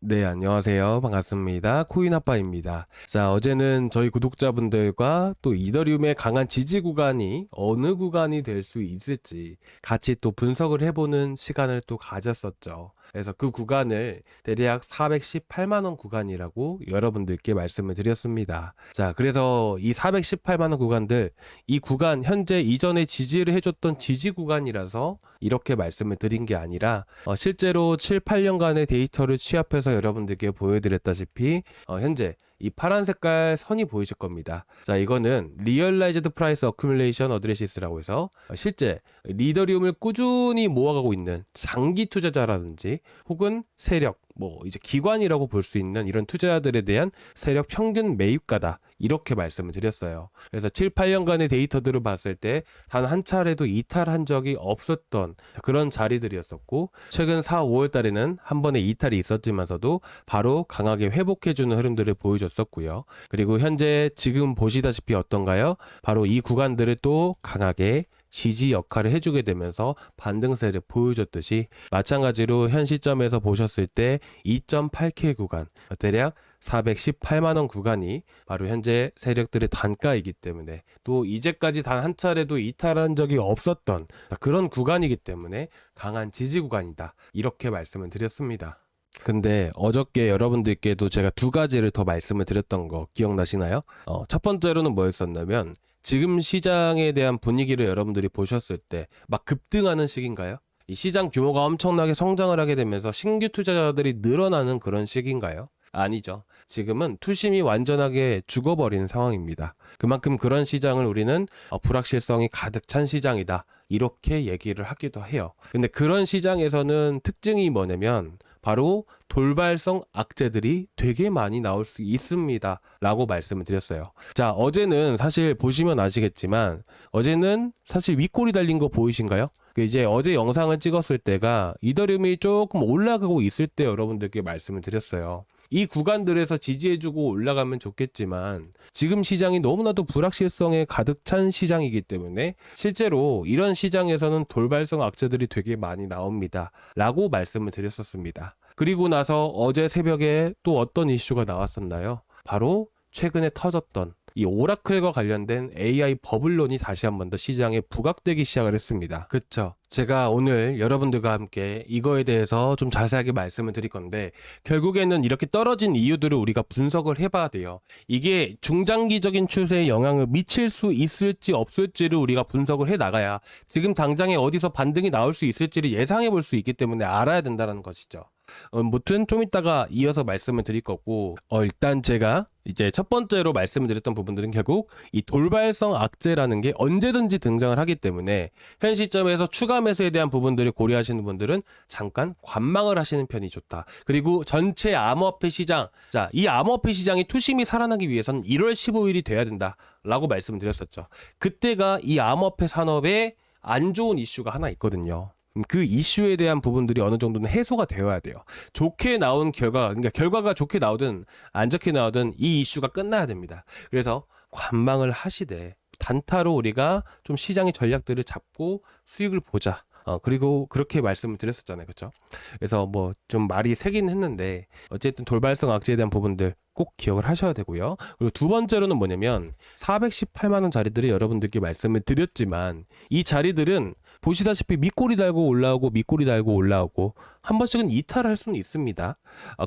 네, 안녕하세요. 반갑습니다. 코인아빠입니다. 자, 어제는 저희 구독자분들과 또 이더리움의 강한 지지 구간이 어느 구간이 될 수 있을지 같이 또 분석을 해보는 시간을 또 가졌었죠. 그래서 그 구간을 대략 418만 원 구간이라고 여러분들께 말씀을 드렸습니다. 자, 그래서 이 418만 원 구간들, 이 구간 현재 이전에 지지를 해줬던 지지 구간이라서 이렇게 말씀을 드린 게 아니라 실제로 7, 8년간의 데이터를 취합해서 여러분들께 보여드렸다시피 현재 이 파란 색깔 선이 보이실 겁니다. 자, 이거는 리얼라이즈드 프라이스 어큐뮬레이션 어드레시스라고 해서 실제 리더리움을 꾸준히 모아가고 있는 장기 투자자라든지 혹은 세력, 뭐 이제 기관이라고 볼 수 있는 이런 투자자들에 대한 세력 평균 매입가다. 이렇게 말씀을 드렸어요. 그래서 7, 8년간의 데이터들을 봤을 때 단 한 차례도 이탈한 적이 없었던 그런 자리들이었었고, 최근 4, 5월 달에는 한 번의 이탈이 있었지만서도 바로 강하게 회복해주는 흐름들을 보여줬었고요. 그리고 현재 지금 보시다시피 어떤가요? 바로 이 구간들을 또 강하게 지지 역할을 해주게 되면서 반등세를 보여줬듯이, 마찬가지로 현 시점에서 보셨을 때 2.8K 구간, 대략 418만원 구간이 바로 현재 세력들의 단가이기 때문에, 또 이제까지 단 한 차례도 이탈한 적이 없었던 그런 구간이기 때문에 강한 지지 구간이다, 이렇게 말씀을 드렸습니다. 근데 어저께 여러분들께도 제가 두 가지를 더 말씀을 드렸던 거 기억나시나요? 첫 번째로는 뭐였었냐면, 지금 시장에 대한 분위기를 여러분들이 보셨을 때 막 급등하는 시기인가요? 이 시장 규모가 엄청나게 성장을 하게 되면서 신규 투자자들이 늘어나는 그런 시기인가요? 아니죠. 지금은 투심이 완전하게 죽어버리는 상황입니다. 그만큼 그런 시장을 우리는 불확실성이 가득 찬 시장이다, 이렇게 얘기를 하기도 해요. 근데 그런 시장에서는 특징이 뭐냐면 바로 돌발성 악재들이 되게 많이 나올 수 있습니다, 라고 말씀을 드렸어요. 자, 어제는 사실 보시면 아시겠지만 어제는 사실 윗골이 달린 거 보이신가요? 이제 어제 영상을 찍었을 때가 이더리움이 조금 올라가고 있을 때 여러분들께 말씀을 드렸어요. 이 구간들에서 지지해주고 올라가면 좋겠지만 지금 시장이 너무나도 불확실성에 가득 찬 시장이기 때문에 실제로 이런 시장에서는 돌발성 악재들이 되게 많이 나옵니다, 라고 말씀을 드렸었습니다. 그리고 나서 어제 새벽에 또 어떤 이슈가 나왔었나요? 바로 최근에 터졌던 이 오라클과 관련된 AI 버블론이 다시 한 번 더 시장에 부각되기 시작을 했습니다. 그쵸? 제가 오늘 여러분들과 함께 이거에 대해서 좀 자세하게 말씀을 드릴 건데, 결국에는 이렇게 떨어진 이유들을 우리가 분석을 해봐야 돼요. 이게 중장기적인 추세에 영향을 미칠 수 있을지 없을지를 우리가 분석을 해 나가야 지금 당장에 어디서 반등이 나올 수 있을지를 예상해 볼 수 있기 때문에 알아야 된다는 것이죠. 무튼 좀 이따가 이어서 말씀을 드릴 거고, 일단 제가 이제 첫 번째로 말씀을 드렸던 부분들은 결국 이 돌발성 악재라는 게 언제든지 등장을 하기 때문에 현 시점에서 추가 매수에 대한 부분들을 고려하시는 분들은 잠깐 관망을 하시는 편이 좋다. 그리고 전체 암호화폐 시장, 자, 이 암호화폐 시장이 투심이 살아나기 위해서는 1월 15일이 돼야 된다, 라고 말씀을 드렸었죠. 그때가 이 암호화폐 산업에 안 좋은 이슈가 하나 있거든요. 그 이슈에 대한 부분들이 어느 정도는 해소가 되어야 돼요. 좋게 나온 결과, 그러니까 결과가 좋게 나오든 안 좋게 나오든 이 이슈가 끝나야 됩니다. 그래서 관망을 하시되 단타로 우리가 좀 시장의 전략들을 잡고 수익을 보자. 그리고 그렇게 말씀을 드렸었잖아요. 그렇죠? 그래서 뭐 좀 말이 세긴 했는데 어쨌든 돌발성 악재에 대한 부분들 꼭 기억을 하셔야 되고요. 그리고 두 번째로는 뭐냐면 418만 원 자리들을 여러분들께 말씀을 드렸지만 이 자리들은 보시다시피 밑꼬리 달고 올라오고 밑꼬리 달고 올라오고 한 번씩은 이탈할 수는 있습니다.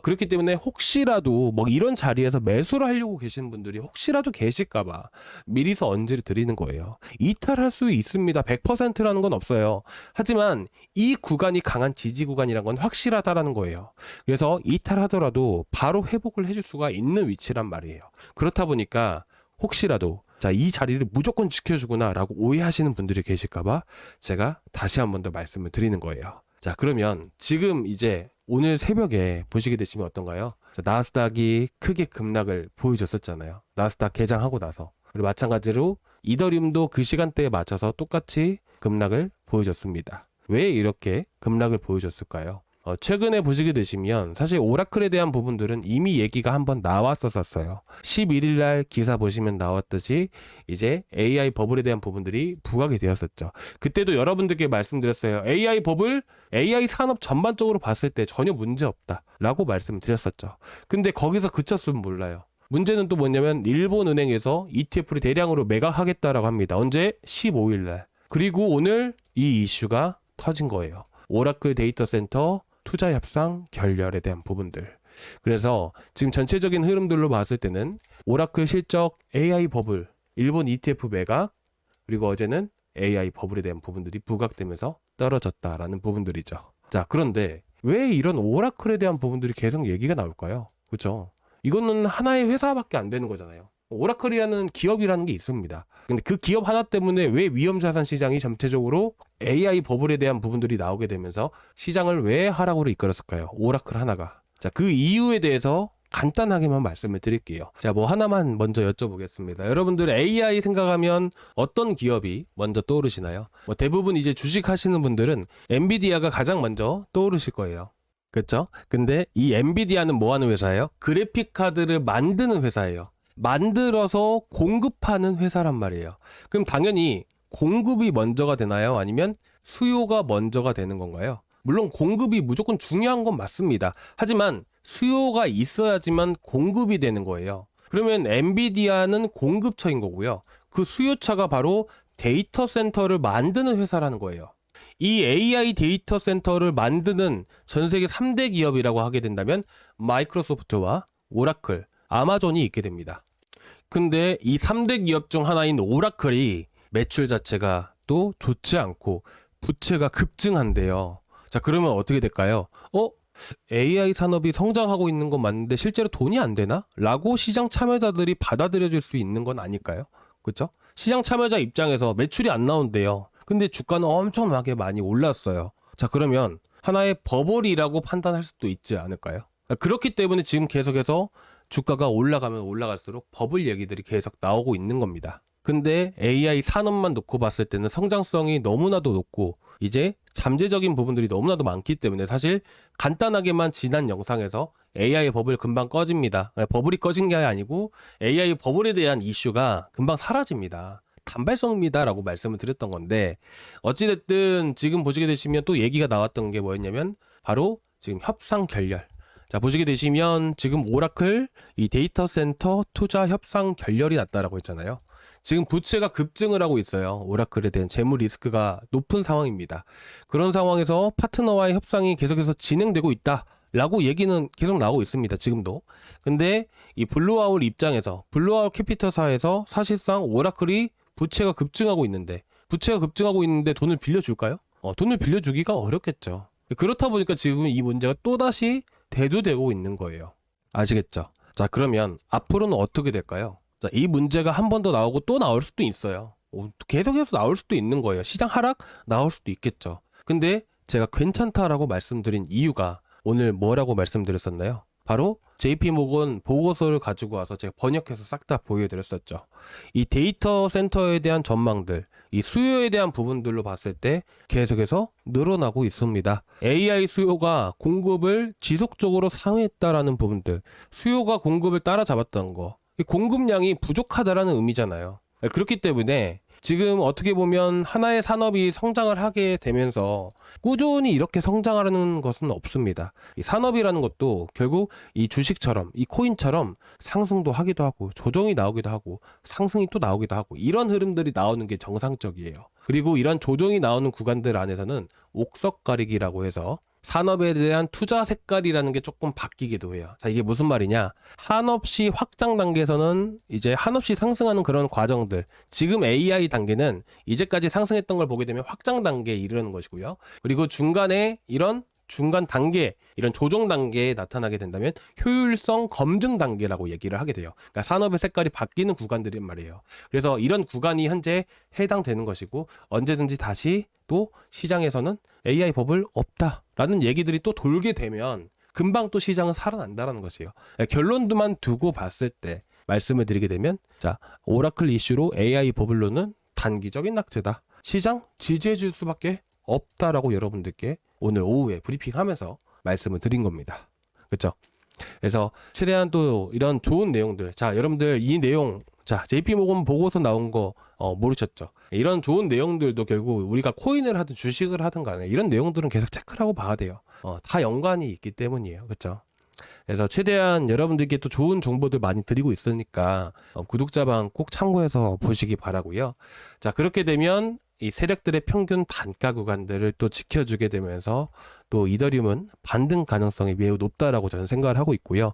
그렇기 때문에 혹시라도 뭐 이런 자리에서 매수를 하려고 계시는 분들이 혹시라도 계실까봐 미리서 언지를 드리는 거예요. 이탈할 수 있습니다. 100%라는 건 없어요. 하지만 이 구간이 강한 지지 구간이란 건 확실하다라는 거예요. 그래서 이탈하더라도 바로 회복을 해줄 수가 있는 위치란 말이에요. 그렇다 보니까 혹시라도 자, 이 자리를 무조건 지켜주구나 라고 오해하시는 분들이 계실까봐 제가 다시 한 번 더 말씀을 드리는 거예요. 자, 그러면 지금 이제 오늘 새벽에 보시게 되시면 어떤가요? 자, 나스닥이 크게 급락을 보여줬었잖아요. 나스닥 개장하고 나서. 그리고 마찬가지로 이더리움도 그 시간대에 맞춰서 똑같이 급락을 보여줬습니다. 왜 이렇게 급락을 보여줬을까요? 최근에 보시게 되시면 사실 오라클에 대한 부분들은 이미 얘기가 한번 나왔었어요. 11일 날 기사 보시면 나왔듯이 이제 AI 버블에 대한 부분들이 부각이 되었었죠. 그때도 여러분들께 말씀드렸어요. AI 버블, AI 산업 전반적으로 봤을 때 전혀 문제 없다라고 말씀드렸었죠. 근데 거기서 그쳤으면 몰라요. 문제는 또 뭐냐면 일본은행에서 ETF를 대량으로 매각하겠다라고 합니다. 언제? 15일 날. 그리고 오늘 이 이슈가 터진 거예요. 오라클 데이터 센터 투자 협상 결렬에 대한 부분들. 그래서 지금 전체적인 흐름들로 봤을 때는 오라클 실적 AI 버블, 일본 ETF 매각, 그리고 어제는 AI 버블에 대한 부분들이 부각되면서 떨어졌다라는 부분들이죠. 자, 그런데 왜 이런 오라클에 대한 부분들이 계속 얘기가 나올까요? 그렇죠? 이거는 하나의 회사밖에 안 되는 거잖아요. 오라클이라는 기업이라는 게 있습니다. 근데 그 기업 하나 때문에 왜 위험자산 시장이 전체적으로 AI 버블에 대한 부분들이 나오게 되면서 시장을 왜 하락으로 이끌었을까요? 오라클 하나가. 자, 그 이유에 대해서 간단하게만 말씀을 드릴게요. 자, 뭐 하나만 먼저 여쭤보겠습니다. 여러분들 AI 생각하면 어떤 기업이 먼저 떠오르시나요? 뭐 대부분 이제 주식 하시는 분들은 엔비디아가 가장 먼저 떠오르실 거예요. 그렇죠? 근데 이 엔비디아는 뭐 하는 회사예요? 그래픽 카드를 만드는 회사예요. 만들어서 공급하는 회사란 말이에요. 그럼 당연히 공급이 먼저가 되나요? 아니면 수요가 먼저가 되는 건가요? 물론 공급이 무조건 중요한 건 맞습니다. 하지만 수요가 있어야지만 공급이 되는 거예요. 그러면 엔비디아는 공급처인 거고요. 그 수요처가 바로 데이터 센터를 만드는 회사라는 거예요. 이 AI 데이터 센터를 만드는 전 세계 3대 기업이라고 하게 된다면 마이크로소프트와 오라클, 아마존이 있게 됩니다. 근데 이 3대 기업 중 하나인 오라클이 매출 자체가 또 좋지 않고 부채가 급증한대요. 자, 그러면 어떻게 될까요? AI 산업이 성장하고 있는 건 맞는데 실제로 돈이 안 되나? 라고 시장 참여자들이 받아들여질 수 있는 건 아닐까요? 그렇죠? 시장 참여자 입장에서 매출이 안 나온대요. 근데 주가는 엄청나게 많이 올랐어요. 자, 그러면 하나의 버블이라고 판단할 수도 있지 않을까요? 그렇기 때문에 지금 계속해서 주가가 올라가면 올라갈수록 버블 얘기들이 계속 나오고 있는 겁니다. 근데 AI 산업만 놓고 봤을 때는 성장성이 너무나도 높고 이제 잠재적인 부분들이 너무나도 많기 때문에 사실 간단하게만 지난 영상에서 AI 버블 금방 꺼집니다. 버블이 꺼진 게 아니고 AI 버블에 대한 이슈가 금방 사라집니다. 단발성입니다 라고 말씀을 드렸던 건데 어찌됐든 지금 보시게 되시면 또 얘기가 나왔던 게 뭐였냐면 바로 지금 협상 결렬. 자, 보시게 되시면 지금 오라클 이 데이터 센터 투자 협상 결렬이 났다라고 했잖아요. 지금 부채가 급증을 하고 있어요. 오라클에 대한 재무 리스크가 높은 상황입니다. 그런 상황에서 파트너와의 협상이 계속해서 진행되고 있다라고 얘기는 계속 나오고 있습니다. 지금도. 근데 이 블루아울 입장에서 블루아울 캐피터사에서 사실상 오라클이 부채가 급증하고 있는데 돈을 빌려줄까요? 돈을 빌려주기가 어렵겠죠. 그렇다 보니까 지금 이 문제가 또다시 대두되고 있는 거예요. 아시겠죠? 자, 그러면 앞으로는 어떻게 될까요? 자, 이 문제가 한 번 더 나오고 또 나올 수도 있어요. 계속해서 나올 수도 있는 거예요. 시장 하락 나올 수도 있겠죠. 근데 제가 괜찮다라고 말씀드린 이유가 오늘 뭐라고 말씀드렸었나요? 바로 JP모건 보고서를 가지고 와서 제가 번역해서 싹 다 보여드렸었죠. 이 데이터 센터에 대한 전망들, 이 수요에 대한 부분들로 봤을 때 계속해서 늘어나고 있습니다. AI 수요가 공급을 지속적으로 상회했다라는 부분들, 수요가 공급을 따라잡았던 거, 이 공급량이 부족하다라는 의미잖아요. 그렇기 때문에 지금 어떻게 보면 하나의 산업이 성장을 하게 되면서 꾸준히 이렇게 성장하는 것은 없습니다. 이 산업이라는 것도 결국 이 주식처럼 이 코인처럼 상승도 하기도 하고 조정이 나오기도 하고 상승이 또 나오기도 하고 이런 흐름들이 나오는 게 정상적이에요. 그리고 이런 조정이 나오는 구간들 안에서는 옥석 가리기라고 해서 산업에 대한 투자 색깔이라는 게 조금 바뀌기도 해요. 자, 이게 무슨 말이냐? 한없이 확장 단계에서는 이제 한없이 상승하는 그런 과정들. 지금 AI 단계는 이제까지 상승했던 걸 보게 되면 확장 단계에 이르는 것이고요. 그리고 중간에 이런 중간 단계, 이런 조정 단계에 나타나게 된다면 효율성 검증 단계라고 얘기를 하게 돼요. 그러니까 산업의 색깔이 바뀌는 구간들인 말이에요. 그래서 이런 구간이 현재 해당되는 것이고 언제든지 다시 또 시장에서는 AI 버블 없다라는 얘기들이 또 돌게 되면 금방 또 시장은 살아난다라는 것이에요. 결론만 두고 봤을 때 말씀을 드리게 되면 자, 오라클 이슈로 AI 버블로는 단기적인 낙제다. 시장 지지해 줄 수밖에 없다라고 여러분들께 오늘 오후에 브리핑하면서 말씀을 드린 겁니다. 그렇죠? 그래서 최대한 또 이런 좋은 내용들, 자 여러분들 이 내용, 자 JP모건 보고서 나온 거 모르셨죠? 이런 좋은 내용들도 결국 우리가 코인을 하든 주식을 하든 간에 이런 내용들은 계속 체크를 하고 봐야 돼요. 다 연관이 있기 때문이에요. 그렇죠? 그래서 최대한 여러분들께 또 좋은 정보들 많이 드리고 있으니까 구독자방 꼭 참고해서 보시기 바라고요. 자, 그렇게 되면 이 세력들의 평균 단가 구간들을 또 지켜주게 되면서 또 이더리움은 반등 가능성이 매우 높다라고 저는 생각을 하고 있고요.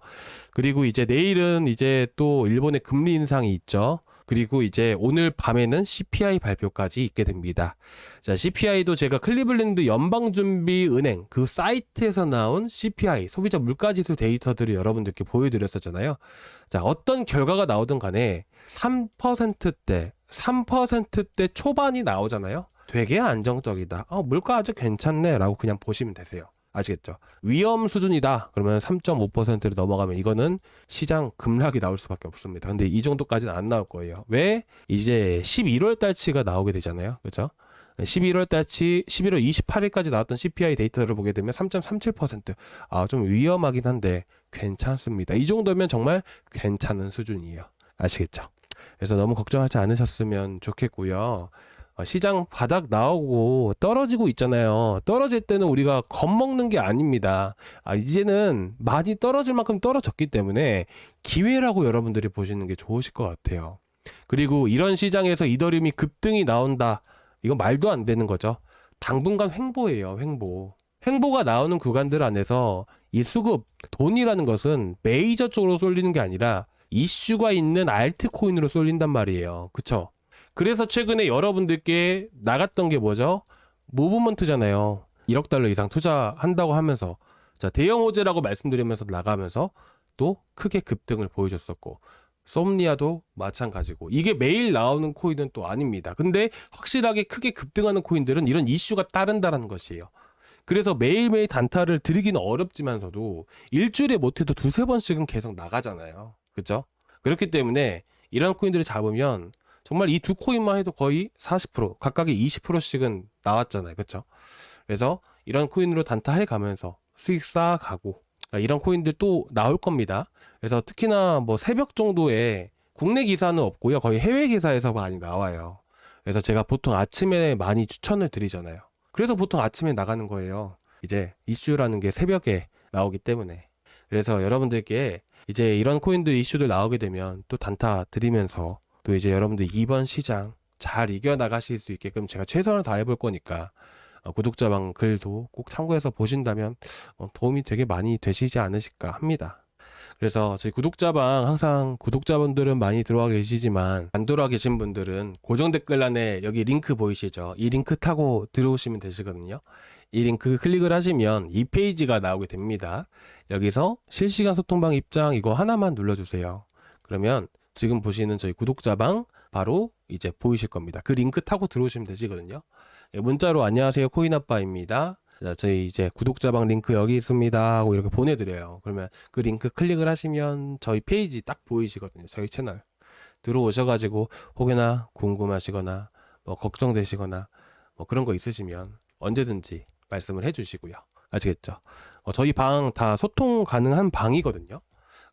그리고 이제 내일은 이제 또 일본의 금리 인상이 있죠. 그리고 이제 오늘 밤에는 CPI 발표까지 있게 됩니다. 자, CPI도 제가 클리블랜드 연방준비은행 그 사이트에서 나온 CPI 소비자 물가지수 데이터들을 여러분들께 보여드렸었잖아요. 자, 어떤 결과가 나오든 간에 3%대 초반이 나오잖아요. 되게 안정적이다. 물가 아주 괜찮네 라고 그냥 보시면 되세요. 아시겠죠? 위험 수준이다. 그러면 3.5%를 넘어가면 이거는 시장 급락이 나올 수밖에 없습니다. 근데 이 정도까지는 안 나올 거예요. 왜? 이제 11월 달치가 나오게 되잖아요. 그렇죠? 11월 달치 11월 28일까지 나왔던 CPI 데이터를 보게 되면 3.37%. 좀 위험하긴 한데 괜찮습니다. 이 정도면 정말 괜찮은 수준이에요. 아시겠죠? 그래서 너무 걱정하지 않으셨으면 좋겠고요. 시장 바닥 나오고 떨어지고 있잖아요. 떨어질 때는 우리가 겁먹는 게 아닙니다. 이제는 많이 떨어질 만큼 떨어졌기 때문에 기회라고 여러분들이 보시는 게 좋으실 것 같아요. 그리고 이런 시장에서 이더리움이 급등이 나온다. 이건 말도 안 되는 거죠. 당분간 횡보예요. 횡보가 나오는 구간들 안에서 이 수급, 돈이라는 것은 메이저 쪽으로 쏠리는 게 아니라 이슈가 있는 알트코인으로 쏠린단 말이에요. 그쵸? 그래서 최근에 여러분들께 나갔던 게 뭐죠? 무브먼트잖아요. 1억 달러 이상 투자한다고 하면서, 자, 대형 호재라고 말씀드리면서 나가면서 또 크게 급등을 보여줬었고, 솜니아도 마찬가지고, 이게 매일 나오는 코인은 또 아닙니다. 근데 확실하게 크게 급등하는 코인들은 이런 이슈가 따른다는 것이에요. 그래서 매일매일 단타를 드리기는 어렵지만서도 일주일에 못해도 두세 번씩은 계속 나가잖아요. 그죠? 그렇기 때문에 이런 코인들을 잡으면 정말 이 두 코인만 해도 거의 40% 각각의 20%씩은 나왔잖아요. 그렇죠? 그래서 이런 코인으로 단타해 가면서 수익 쌓아가고 이런 코인들 또 나올 겁니다. 그래서 특히나 뭐 새벽 정도에 국내 기사는 없고요. 거의 해외 기사에서 많이 나와요. 그래서 제가 보통 아침에 많이 추천을 드리잖아요. 그래서 보통 아침에 나가는 거예요. 이제 이슈라는 게 새벽에 나오기 때문에. 그래서 여러분들께 이제 이런 코인들 이슈들 나오게 되면 또 단타 드리면서 또 이제 여러분들 이번 시장 잘 이겨나가실 수 있게끔 제가 최선을 다해볼 거니까 구독자방 글도 꼭 참고해서 보신다면 도움이 되게 많이 되시지 않으실까 합니다. 그래서 저희 구독자방 항상 구독자분들은 많이 들어와 계시지만 안 들어와 계신 분들은 고정 댓글란에 여기 링크 보이시죠? 이 링크 타고 들어오시면 되시거든요. 이 링크 클릭을 하시면 이 페이지가 나오게 됩니다. 여기서 실시간 소통방 입장 이거 하나만 눌러주세요. 그러면 지금 보시는 저희 구독자방 바로 이제 보이실 겁니다. 그 링크 타고 들어오시면 되시거든요. 문자로 안녕하세요 코인아빠입니다. 자, 저희 이제 구독자방 링크 여기 있습니다 하고 이렇게 보내드려요. 그러면 그 링크 클릭을 하시면 저희 페이지 딱 보이시거든요. 저희 채널 들어오셔가지고 혹여나 궁금하시거나 뭐 걱정되시거나 뭐 그런 거 있으시면 언제든지 말씀을 해주시고요. 아시겠죠? 저희 방 다 소통 가능한 방이거든요.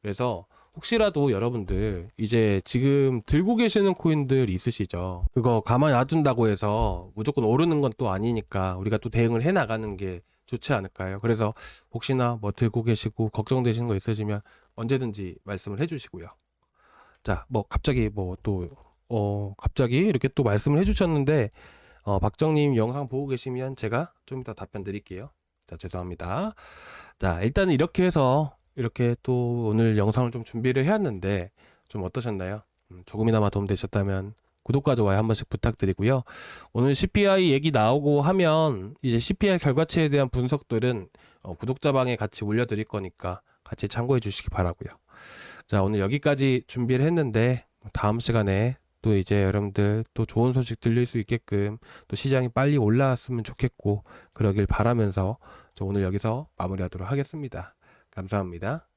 그래서 혹시라도 여러분들 이제 지금 들고 계시는 코인들 있으시죠? 그거 가만히 놔둔다고 해서 무조건 오르는 건 또 아니니까 우리가 또 대응을 해 나가는 게 좋지 않을까요? 그래서 혹시나 뭐 들고 계시고 걱정되시는 거 있으시면 언제든지 말씀을 해주시고요. 자, 뭐 갑자기 뭐 또 갑자기 이렇게 또 말씀을 해주셨는데 박정님 영상 보고 계시면 제가 좀 이따 답변 드릴게요. 자, 죄송합니다. 자, 일단 이렇게 해서 이렇게 또 오늘 영상을 좀 준비를 해왔는데 좀 어떠셨나요? 조금이나마 도움되셨다면 구독과 좋아요 한 번씩 부탁드리고요. 오늘 CPI 얘기 나오고 하면 이제 CPI 결과치에 대한 분석들은 구독자방에 같이 올려드릴 거니까 같이 참고해 주시기 바라고요. 자, 오늘 여기까지 준비를 했는데 다음 시간에 또 이제 여러분들 또 좋은 소식 들릴 수 있게끔 또 시장이 빨리 올라왔으면 좋겠고 그러길 바라면서 저 오늘 여기서 마무리하도록 하겠습니다. 감사합니다.